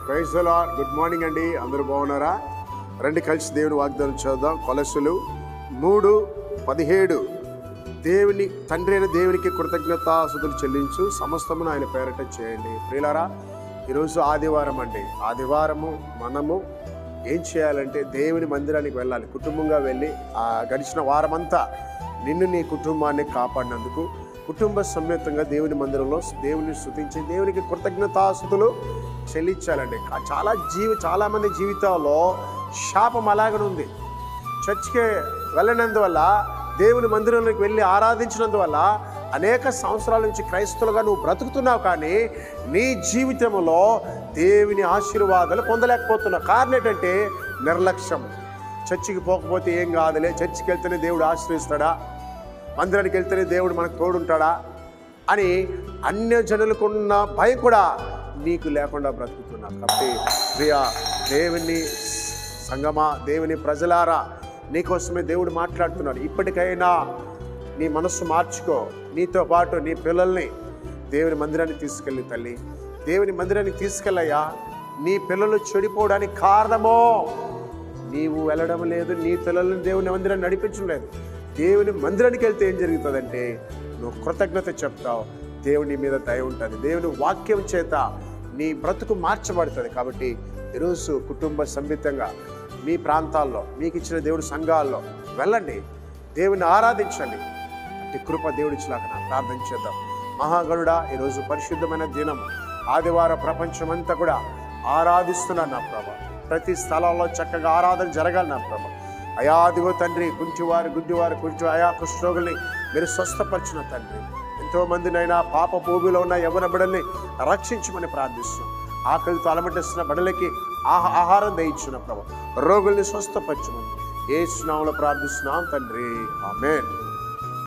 Praise the lord. Good morning అండి, అందరూ బాగున్నారా? రండి కలిసి దేవుని వాగ్దానం చూద్దాం. కొలస్సీలు 3:17 దేవుని తండ్రి అయిన దేవునికి కృతజ్ఞతాస్తుతులు చెల్లించు, సమస్తమును ఆయన పేరట చేయండి. ప్రియులారా, ఈరోజు ఆదివారం అండి. ఆదివారము మనము ఏం చేయాలంటే దేవుని మందిరానికి వెళ్ళాలి. కుటుంబంగా వెళ్ళి ఆ గడిచిన వారమంతా నిన్ను నీ కుటుంబాన్ని కాపాడినందుకు కుటుంబ సమేతంగా దేవుని మందిరంలో దేవుని స్తుతించి దేవునికి కృతజ్ఞతాస్తుతులు చెల్లించాలండి. చాలామంది జీవితాల్లో శాపం అలాగనే ఉంది. చర్చికి వెళ్ళినందువల్ల, దేవుని మందిరంలోకి వెళ్ళి ఆరాధించినందువల్ల అనేక సంవత్సరాల నుంచి క్రైస్తవులుగా నువ్వు బ్రతుకుతున్నావు, కానీ నీ జీవితంలో దేవుని ఆశీర్వాదాలు పొందలేకపోతున్నావు. కారణం ఏంటంటే నిర్లక్ష్యం. చర్చికి పోకపోతే ఏం కాదులే, చర్చికి వెళ్తేనే దేవుడు ఆశ్రయిస్తాడా, మందిరానికి వెళ్తేనే దేవుడు మనకు తోడుంటాడా అని అన్యజనులకున్న భయం కూడా నీకు లేకుండా బ్రతుకుతున్నావు. కాబట్టి ప్రియా దేవుని సంగమా, దేవుని ప్రజలారా, నీకోసమే దేవుడు మాట్లాడుతున్నాడు. ఇప్పటికైనా నీ మనస్సు మార్చుకో. నీతో పాటు నీ పిల్లల్ని దేవుని మందిరానికి తీసుకెళ్ళి తల్లి, దేవుని మందిరానికి తీసుకెళ్ళయ్యా. నీ పిల్లలు చెడిపోవడానికి కారణమో నీవు వెళ్ళడం లేదు, నీ పిల్లల్ని దేవుని మందిరాన్ని నడిపించడం లేదు. దేవుని మందిరానికి వెళ్తే ఏం జరుగుతుందంటే నువ్వు కృతజ్ఞత చెప్తావు, దేవుని మీద దయ ఉంటుంది, దేవుని వాక్యం చేత నీ బ్రతుకు మార్చబడుతుంది. కాబట్టి ఈరోజు కుటుంబ సమేతంగా మీ ప్రాంతాల్లో మీకు ఇచ్చిన దేవుడి సంఘాల్లో వెళ్ళండి, దేవుని ఆరాధించండి. అట్టి కృప దేవుడిచ్చిలాగా ప్రార్థన చేద్దాం. మహాగణుడా, ఈరోజు పరిశుద్ధమైన దినం, ఆదివారం ప్రపంచమంతా కూడా ఆరాధిస్తున్నాను నా ప్రభా. ప్రతి స్థలంలో చక్కగా ఆరాధన జరగాలి నా ప్రభా. అయా అదిగో తండ్రి, గుడ్డివారు అయా కుష్ఠరోగుల్ని మీరు స్వస్థపరిచిన తండ్రి. ఎంతోమందినైనా పాప భూమిలో ఉన్న యవ్వన బిడ్డల్ని రక్షించమని ప్రార్థిస్తున్నాం. ఆకలితో అలమటిస్తున్న బిడ్డలకి ఆహారం దయించిన ప్రభు, రోగుల్ని స్వస్థపరచమని యేసు నామములో ప్రార్థిస్తున్నాం తండ్రి. ఆమేన్.